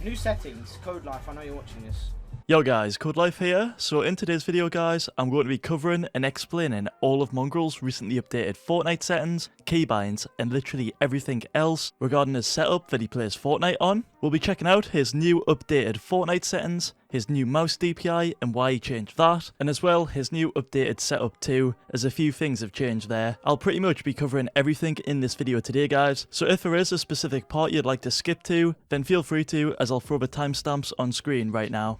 New settings, Codelife, I know you're watching this. Yo guys, Codelife here. So in today's video guys, I'm going to be covering and explaining all of Mongraal's recently updated Fortnite settings, keybinds, and literally everything else regarding his setup that he plays Fortnite on. We'll be checking out his new updated Fortnite settings, his new mouse DPI and why he changed that, and as well his new updated setup too, as a few things have changed there. I'll pretty much be covering everything in this video today guys, so if there is a specific part you'd like to skip to, then feel free to, as I'll throw the timestamps on screen right now.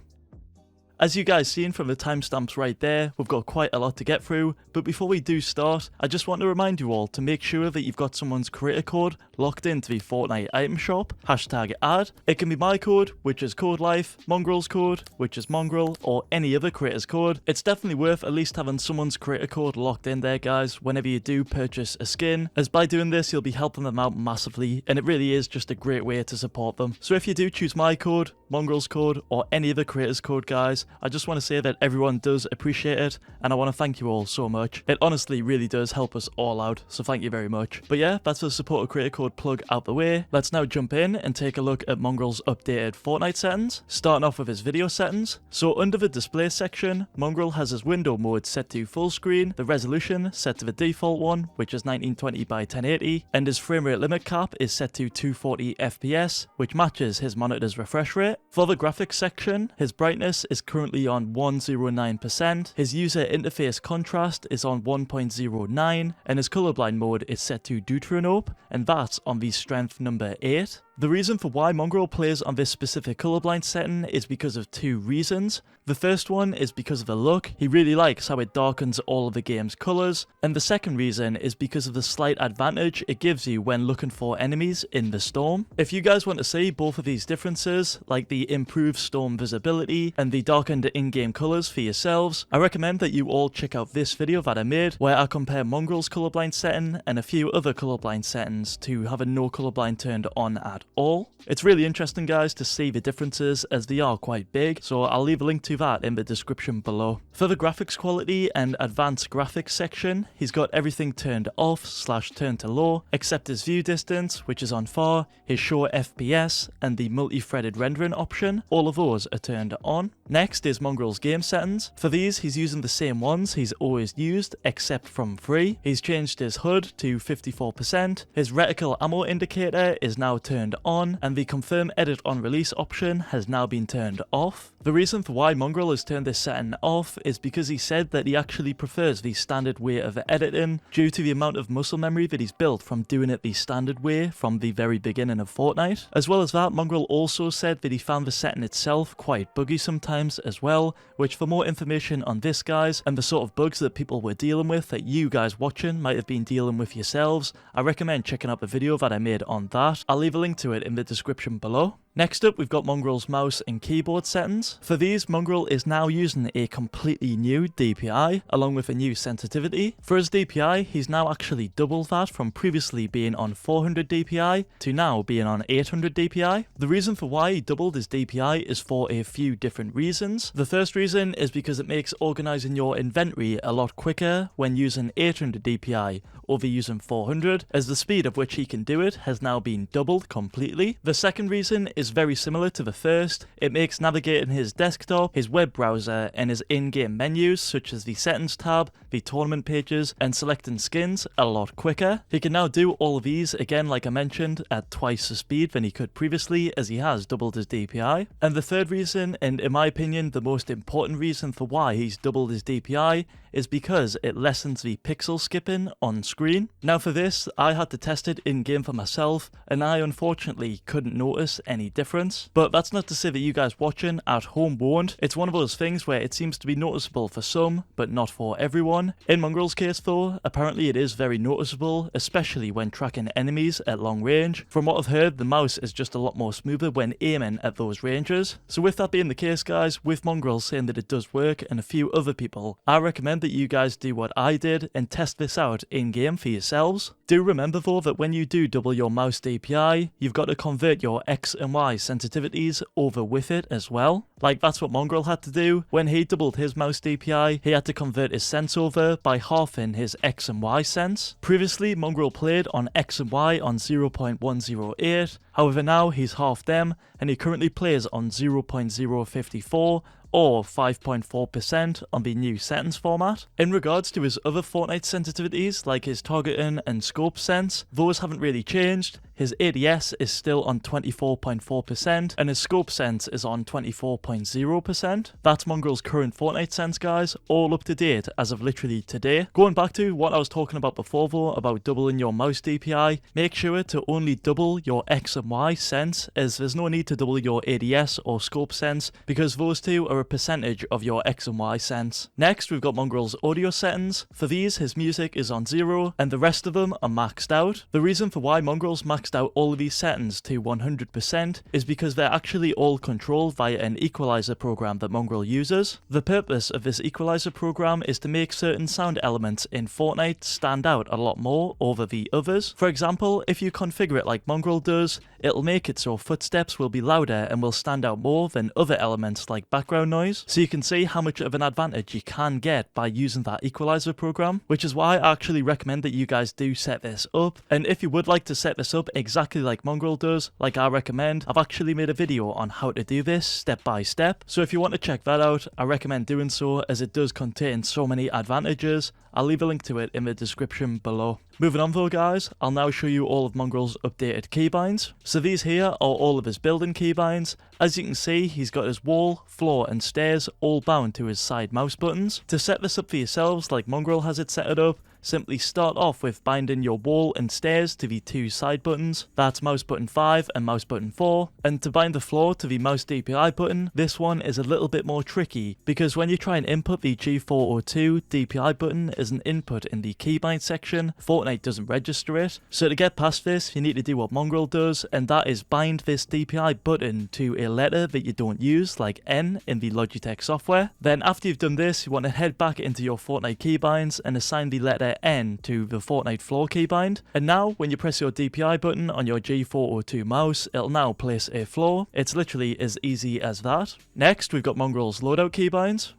As you guys seen from the timestamps right there, we've got quite a lot to get through, but before we do start, I just want to remind you all to make sure that you've got someone's creator code locked into the Fortnite item shop, #ad. It can be my code, which is Codelife, Mongraal's code, which is Mongraal, or any other creator's code. It's definitely worth at least having someone's creator code locked in there guys, whenever you do purchase a skin, as by doing this you'll be helping them out massively, and it really is just a great way to support them. So if you do choose my code, Mongraal's code, or any other creator's code guys, I just want to say that everyone does appreciate it, and I want to thank you all so much. It honestly really does help us all out, so thank you very much. But yeah, that's the supporter creator code plug out the way. Let's now jump in and take a look at Mongraal's updated Fortnite settings, starting off with his video settings. So under the display section, Mongraal has his window mode set to full screen, the resolution set to the default one, which is 1920 by 1080, and his frame rate limit cap is set to 240 FPS, which matches his monitor's refresh rate. For the graphics section, his brightness is currently on 109%, his user interface contrast is on 1.09, and his colorblind mode is set to Deuteranope, and that's on the strength number 8. The reason for why Mongraal plays on this specific colorblind setting is because of two reasons. The first one is because of the look. He really likes how it darkens all of the game's colours, and the second reason is because of the slight advantage it gives you when looking for enemies in the storm. If you guys want to see both of these differences, like the improved storm visibility and the darkened in-game colours for yourselves, I recommend that you all check out this video that I made where I compare Mongraal's colorblind setting and a few other colorblind settings to having no colorblind turned on at all. It's really interesting guys to see the differences as they are quite big, so I'll leave a link to that in the description below. For the graphics quality and advanced graphics section, he's got everything turned off / turned to low, except his view distance, which is on far, his show FPS, and the multi-threaded rendering option. All of those are turned on. Next is Mongraal's game settings. For these, he's using the same ones he's always used, except from free. He's changed his HUD to 54%, his reticle ammo indicator is now turned on, and the confirm edit on release option has now been turned off. The reason for why Mongraal has turned this setting off is because he said that he actually prefers the standard way of editing due to the amount of muscle memory that he's built from doing it the standard way from the very beginning of Fortnite. As well as that, Mongraal also said that he found the setting itself quite buggy sometimes as well, which for more information on this guys and the sort of bugs that people were dealing with that you guys watching might have been dealing with yourselves, I recommend checking out the video that I made on that. I'll leave a link to it in the description below. Next up, we've got Mongraal's mouse and keyboard settings. For these, Mongraal is now using a completely new DPI, along with a new sensitivity. For his DPI, he's now actually doubled that from previously being on 400 DPI to now being on 800 DPI. The reason for why he doubled his DPI is for a few different reasons. The first reason is because it makes organising your inventory a lot quicker when using 800 DPI over using 400, as the speed at which he can do it has now been doubled completely. The second reason is very similar to the first. It makes navigating his desktop, his web browser, and his in-game menus, such as the settings tab, the tournament pages, and selecting skins a lot quicker. He can now do all of these, again like I mentioned, at twice the speed than he could previously, as he has doubled his DPI. And the third reason, and in my opinion the most important reason for why he's doubled his DPI, is because it lessens the pixel skipping on screen. Now for this, I had to test it in-game for myself, and I unfortunately couldn't notice any difference. But that's not to say that you guys watching at home won't. It's one of those things where it seems to be noticeable for some, but not for everyone. In Mongraal's case though, apparently it is very noticeable, especially when tracking enemies at long range. From what I've heard, the mouse is just a lot more smoother when aiming at those ranges. So with that being the case guys, with Mongraal saying that it does work and a few other people, I recommend that you guys do what I did and test this out in-game for yourselves. Do remember though that when you do double your mouse DPI, you've got to convert your X and Y sensitivities over with it as well. Like that's what Mongraal had to do. When he doubled his mouse DPI, he had to convert his sense over by halving his X and Y sense. Previously, Mongraal played on X and Y on 0.108, However, now he's half them, and he currently plays on 0.054 or 5.4% on the new settings format. In regards to his other Fortnite sensitivities like his targeting and scope sense, those haven't really changed. His ADS is still on 24.4% and his scope sense is on 24.0%. That's Mongraal's current Fortnite sense, guys, all up to date as of literally today. Going back to what I was talking about before though, about doubling your mouse DPI, make sure to only double your X and Y sense, as there's no need to double your ADS or scope sense because those two are a percentage of your X and Y sense. Next, we've got Mongraal's audio settings. For these, his music is on 0 and the rest of them are maxed out. The reason for why Mongraal's maxed out all of these settings to 100% is because they're actually all controlled via an equalizer program that Mongraal uses. The purpose of this equalizer program is to make certain sound elements in Fortnite stand out a lot more over the others. For example, if you configure it like Mongraal does, it'll make it so footsteps will be louder and will stand out more than other elements like background noise. So you can see how much of an advantage you can get by using that equalizer program, which is why I actually recommend that you guys do set this up. And if you would like to set this up exactly like Mongraal does, like I recommend, I've actually made a video on how to do this step by step. So if you want to check that out, I recommend doing so as it does contain so many advantages. I'll leave a link to it in the description below. Moving on though, guys, I'll now show you all of Mongraal's updated keybinds. So these here are all of his building keybinds. As you can see, he's got his wall, floor and stairs all bound to his side mouse buttons. To set this up for yourselves like Mongraal has it set it up, simply start off with binding your wall and stairs to the two side buttons, that's mouse button 5 and mouse button 4, and to bind the floor to the mouse DPI button, this one is a little bit more tricky, because when you try and input the G402 DPI button as an input in the keybind section, Fortnite doesn't register it. So to get past this, you need to do what Mongraal does, and that is bind this DPI button to a letter that you don't use, like N in the Logitech software. Then after you've done this, you want to head back into your Fortnite keybinds and assign the letter N to the Fortnite floor keybind. And now when you press your DPI button on your G402 mouse, it'll now place a floor. It's literally as easy as that. Next, we've got Mongraal's loadout keybinds.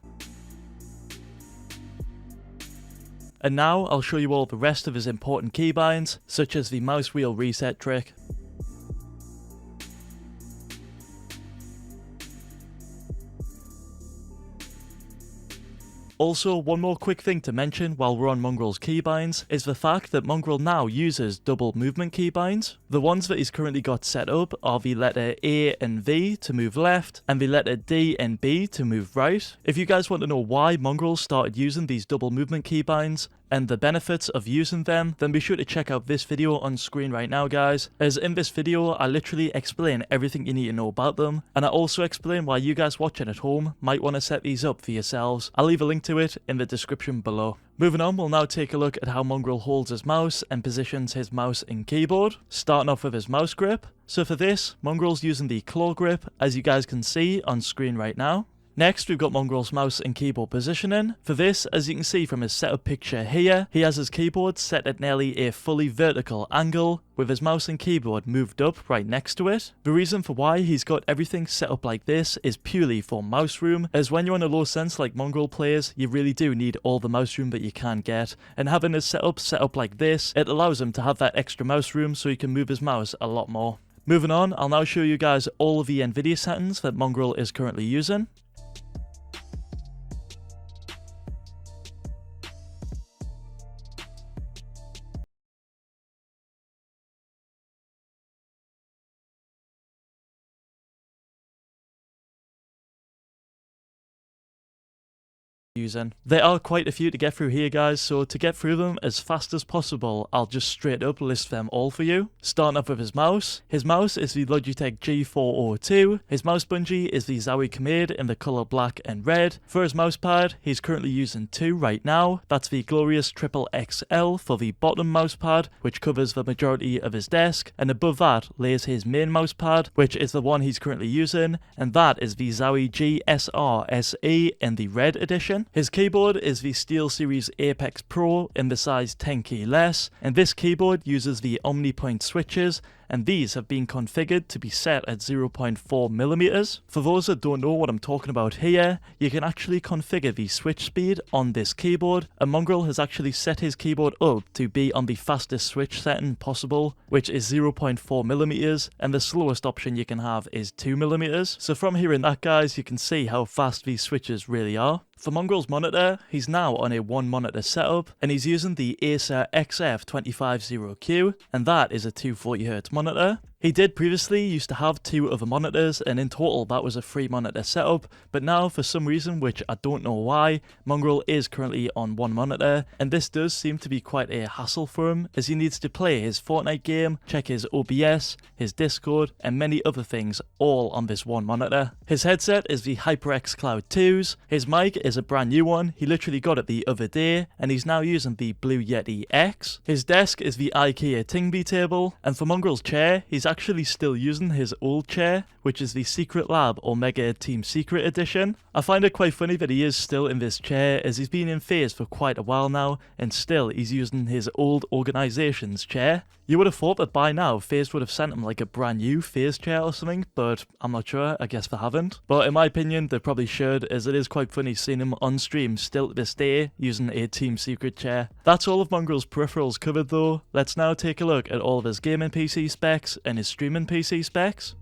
And now I'll show you all the rest of his important keybinds, such as the mouse wheel reset trick. Also, one more quick thing to mention while we're on Mongraal's keybinds is the fact that Mongraal now uses double movement keybinds. The ones that he's currently got set up are the letter A and V to move left and the letter D and B to move right. If you guys want to know why Mongraal started using these double movement keybinds and the benefits of using them, then be sure to check out this video on screen right now, guys, as in this video I literally explain everything you need to know about them, and I also explain why you guys watching at home might want to set these up for yourselves. I'll leave a link to it in the description below. Moving on, we'll now take a look at how Mongraal holds his mouse and positions his mouse and keyboard, starting off with his mouse grip. So for this, Mongraal's using the claw grip, as you guys can see on screen right now. Next, we've got Mongraal's mouse and keyboard positioning. For this, as you can see from his setup picture here, he has his keyboard set at nearly a fully vertical angle, with his mouse and keyboard moved up right next to it. The reason for why he's got everything set up like this is purely for mouse room, as when you're on a low sense like Mongraal players, you really do need all the mouse room that you can get, and having his setup set up like this, it allows him to have that extra mouse room so he can move his mouse a lot more. Moving on, I'll now show you guys all of the Nvidia settings that Mongraal is currently using. There are quite a few to get through here, guys, so to get through them as fast as possible, I'll just straight up list them all for you. Starting off with his mouse. His mouse is the Logitech G402. His mouse bungee is the Zowie Command in the colour black and red. For his mouse pad, he's currently using two right now. That's the glorious Triple XL for the bottom mouse pad, which covers the majority of his desk, and above that lays his main mouse pad, which is the one he's currently using, and that is the Zowie GSR SE in the red edition. His keyboard is the SteelSeries Apex Pro in the size 10 key less, and this keyboard uses the OmniPoint switches and these have been configured to be set at 0.4mm. For those that don't know what I'm talking about here, you can actually configure the switch speed on this keyboard, and Mongraal has actually set his keyboard up to be on the fastest switch setting possible, which is 0.4mm, and the slowest option you can have is 2mm. So from hearing that, guys, you can see how fast these switches really are. For Mongraal's monitor, he's now on a 1 monitor setup, and he's using the Acer XF250Q, and that is a 240Hz monitor. He did previously used to have 2 other monitors, and in total that was a 3 monitor setup, but now for some reason, which I don't know why, Mongraal is currently on 1 monitor, and this does seem to be quite a hassle for him, as he needs to play his Fortnite game, check his OBS, his Discord, and many other things all on this 1 monitor. His headset is the HyperX Cloud 2s, his mic is a brand new one, he literally got it the other day, and he's now using the Blue Yeti X. His desk is the IKEA Tingby table, and for Mongraal's chair, he's actually still using his old chair, which is the Secret Lab Omega Team Secret Edition. I find it quite funny that he is still in this chair, as he's been in FaZe for quite a while now, and still he's using his old organization's chair. You would have thought that by now FaZe would have sent him like a brand new FaZe chair or something, but I'm not sure, I guess they haven't. But in my opinion, they probably should, as it is quite funny seeing him on stream still to this day using a Team Secret chair. That's all of Mongraal's peripherals covered though. Let's now take a look at all of his gaming PC specs and his streaming PC specs.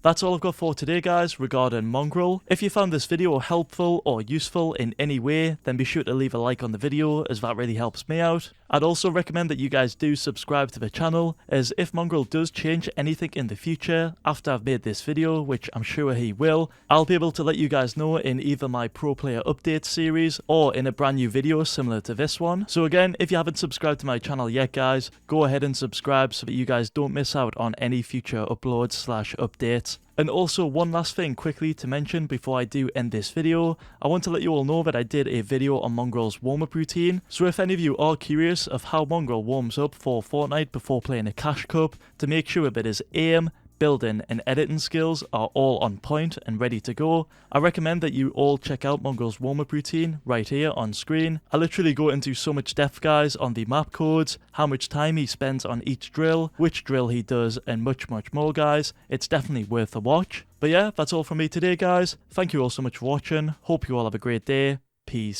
That's all I've got for today, guys, regarding Mongraal. If you found this video helpful or useful in any way, then be sure to leave a like on the video, as that really helps me out. I'd also recommend that you guys do subscribe to the channel, as if Mongraal does change anything in the future after I've made this video, which I'm sure he will, I'll be able to let you guys know in either my Pro Player Update series or in a brand new video similar to this one. So again, if you haven't subscribed to my channel yet, guys, go ahead and subscribe so that you guys don't miss out on any future uploads/updates. And also one last thing quickly to mention before I do end this video, I want to let you all know that I did a video on Mongraal's warm-up routine, so if any of you are curious of how Mongraal warms up for Fortnite before playing a Cash Cup, to make sure that his aim, building and editing skills are all on point and ready to go, I recommend that you all check out Mongraal's warm-up routine right here on screen. I literally go into so much depth, guys, on the map codes, how much time he spends on each drill, which drill he does, and much more, guys. It's definitely worth a watch. But yeah, that's all from me today, guys. Thank you all so much for watching. Hope you all have a great day. Peace.